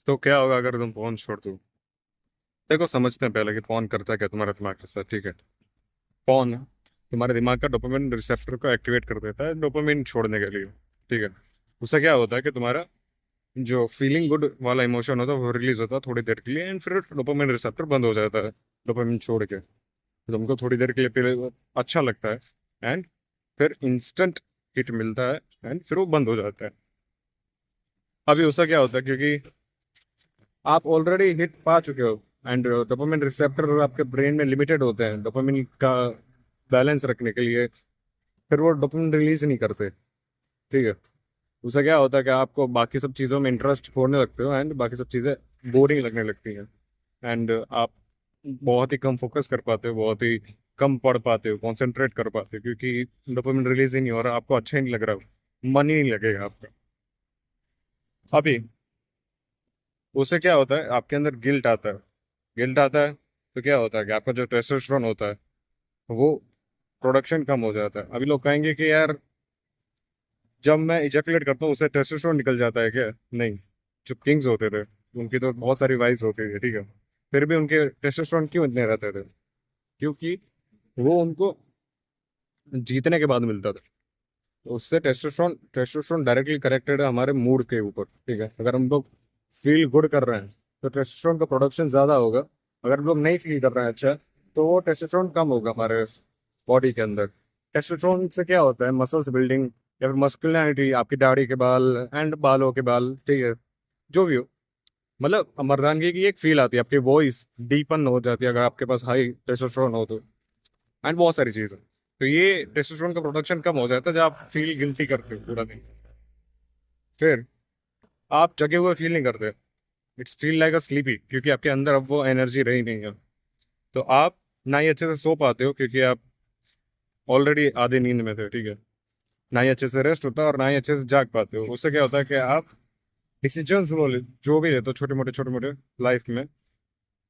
तो क्या होगा अगर तुम फोन छोड़ दो? देखो, समझते हैं पहले कि फोन करता क्या तुम्हारे दिमाग के साथ, ठीक है? फोन तुम्हारे दिमाग का डोपामिन रिसेप्टर को एक्टिवेट कर देता है डोपामिन छोड़ने के लिए, ठीक है? उससे क्या होता है कि तुम्हारा जो फीलिंग गुड वाला इमोशन होता है वो रिलीज होता है थोड़ी देर के लिए, एंड फिर डोपामिन रिसेप्टर बंद हो जाता है डोपामिन छोड़ के। तो तुमको थोड़ी देर के लिए पहले अच्छा लगता है, एंड फिर इंस्टेंट हिट मिलता है, एंड फिर वो बंद हो जाता है। अभी उसका क्या होता है, क्योंकि आप ऑलरेडी हिट पा चुके हो, एंड डोपामिन रिसेप्टर आपके ब्रेन में लिमिटेड होते हैं डोपामिन का बैलेंस रखने के लिए, फिर वो डोपामिन रिलीज नहीं करते, ठीक है? उससे क्या होता है कि आपको बाकी सब चीज़ों में इंटरेस्ट छोड़ने लगते हो, एंड बाकी सब चीज़ें बोरिंग लगने लगती हैं, एंड आप बहुत ही कम फोकस कर पाते हो, बहुत ही कम पढ़ पाते हो, कंसंट्रेट कर पाते हो, क्योंकि डोपामिन रिलीज ही नहीं हो रहा, आपको अच्छा ही नहीं लग रहा, मन ही नहीं लगेगा आपका। अभी उससे क्या होता है, आपके अंदर गिल्ट आता है। गिल्ट आता है तो क्या होता है कि आपका जो टेस्टोस्टेरोन होता है वो प्रोडक्शन कम हो जाता है। अभी लोग कहेंगे कि यार, जब मैं इजैकुलेट करता हूँ उससे टेस्टोस्टेरोन निकल जाता है क्या? नहीं। जो किंग्स होते थे उनकी तो बहुत सारी वाइफ्स होती थी, ठीक है? फिर भी उनके टेस्टोस्टेरोन क्यों इतने रहते थे? क्योंकि वो उनको जीतने के बाद मिलता था। तो उससे टेस्टोस्टेरोन टेस्टोस्टेरोन डायरेक्टली कनेक्टेड है हमारे मूड के ऊपर, ठीक है? अगर हम लोग फील गुड कर रहे हैं तो टेस्टोस्टेरोन का प्रोडक्शन ज़्यादा होगा। अगर हम लोग नहीं फील कर रहे हैं अच्छा, तो वो टेस्टोस्टेरोन कम होगा हमारे बॉडी के अंदर। टेस्टोस्टेरोन से क्या होता है, मसल्स बिल्डिंग या फिर मस्कुलिनिटी, आपकी दाढ़ी के बाल एंड बालों के बाल, ठीक है? जो भी हो, मतलब मर्दानगी की एक फील आती है, आपकी वॉइस डीपन हो जाती है अगर आपके पास हाई टेस्टोस्टेरोन हो तो, एंड बहुत सारी चीज़ें। तो ये टेस्टोस्टेरोन का प्रोडक्शन कम हो जाता है जब आप फील गिल्टी करते हो पूरा दिन। फिर आप जगे हुए फील नहीं करते, it's feel like a sleepy, क्योंकि आपके अंदर अब वो एनर्जी रही नहीं है। तो आप ना ही अच्छे से सो पाते हो, क्योंकि आप ऑलरेडी आधे नींद में थे, ठीक है? ना ही अच्छे से रेस्ट होता है और ना ही अच्छे से जाग पाते हो। उससे क्या होता है कि आप डिसीजंस वो जो भी लेते हो छोटे मोटे लाइफ में,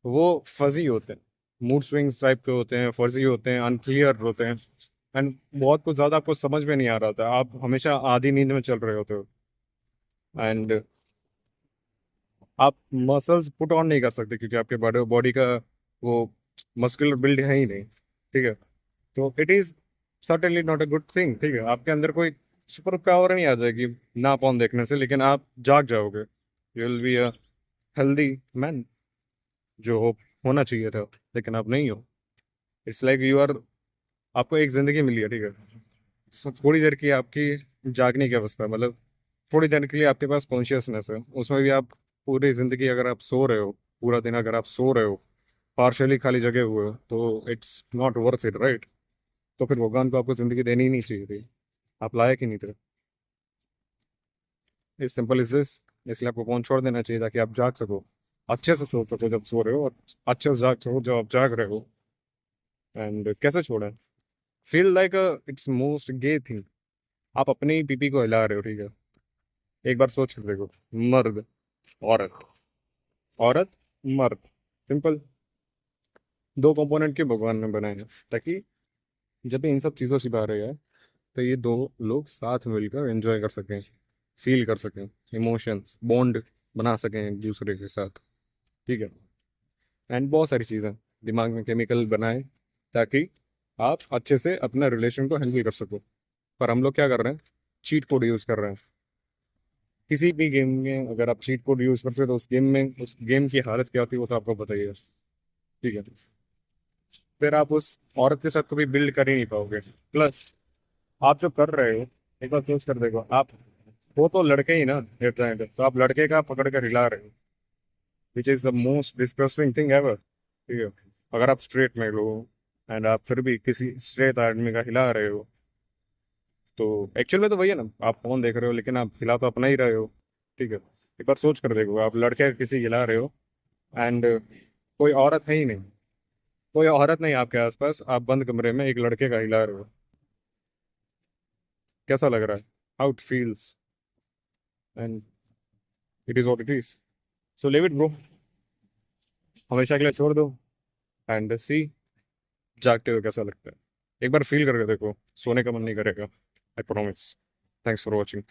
वो फजी होते हैं, मूड स्विंग्स टाइप के होते हैं, फर्जी होते हैं, अनक्लियर होते हैं, एंड बहुत कुछ ज़्यादा आपको समझ में नहीं आ रहा होता, आप हमेशा आधी नींद में चल रहे होते हो, एंड आप मसल्स पुट ऑन नहीं कर सकते क्योंकि आपके बॉडी बॉडी का वो मस्कुलर बिल्ड है ही नहीं, ठीक है? तो it is certainly not a good thing, ठीक है? आपके अंदर कोई सुपर पावर नहीं आ जाएगी ना पॉन देखने से, लेकिन आप जाग जाओगे, you will be a healthy man, जो होना चाहिए था, लेकिन आप नहीं हो। इट्स लाइक यू आर, आपको एक जिंदगी मिली है, ठीक है? इसमें थोड़ी देर की आपकी जागने की अवस्था है, मतलब थोड़ी देर के लिए आपके पास कॉन्शियसनेस है, उसमें भी आप पूरी जिंदगी अगर आप सो रहे हो, पूरा दिन अगर आप सो रहे हो, पार्शियली खाली जगह हुए हो, तो it's not worth it, right? तो फिर भगवान को आपको जिंदगी देनी ही नहीं चाहिए थी, आप लायक ही नहीं थे। इस सिंपल इज दिस। इसलिए आपको फोन छोड़ देना चाहिए ताकि आप जाग सको, अच्छे से सो सको जब सो रहे हो, और अच्छे से जाग सको जब आप जाग रहे हो। एंड कैसे छोड़ें? Feel like it's most gay thing. आप अपनी ही पीपी को हिला रहे हो, ठीक है? एक बार सोच कर देखो, मर्द, औरत, औरत, मर्द, सिंपल, दो कंपोनेंट के भगवान ने बनाए हैं ताकि जब भी इन सब चीज़ों से बाहर है तो ये दो लोग साथ मिलकर एंजॉय कर सकें, फील कर सकें, इमोशंस बॉन्ड बना सकें एक दूसरे के साथ, ठीक है? एंड बहुत सारी चीज़ें दिमाग में केमिकल बनाए ताकि आप अच्छे से अपना रिलेशन को हैंडल कर सको। पर हम लोग क्या कर रहे हैं, चीट कोड यूज़ कर रहे हैं। किसी भी गेम में अगर आप चीट कोड यूज़ करते हो तो उस गेम की हालत क्या होती है वो तो आपको बताइए, ठीक है? फिर आप उस औरत के साथ कभी बिल्ड कर ही नहीं पाओगे। प्लस आप जो कर रहे हो, एक बार सोच कर देखो, आप वो तो लड़के ही ना एट द एंड, तो आप लड़के का पकड़ कर हिला रहे हो, which is the most disgusting thing ever, ठीक है? अगर आप स्ट्रेट में हो एंड आप फिर भी किसी स्ट्रेट आदमी का हिला रहे हो, तो एक्चुअल में तो वही है ना, आप फोन देख रहे हो लेकिन आप हिला तो अपना ही रहे हो, ठीक है? एक बार सोच कर देखो, आप लड़के का किसी हिला रहे हो, एंड कोई औरत है ही नहीं, कोई औरत नहीं आपके आसपास, आप बंद कमरे में एक लड़के का हिला रहे हो, कैसा लग रहा है? How it feels, and it is what it is. So live it bro, हमेशा के लिए छोड़ दो, एंड सी जागते हुए कैसा लगता है। एक बार फील करके देखो, सोने का मन नहीं करेगा, I promise. Thanks for watching.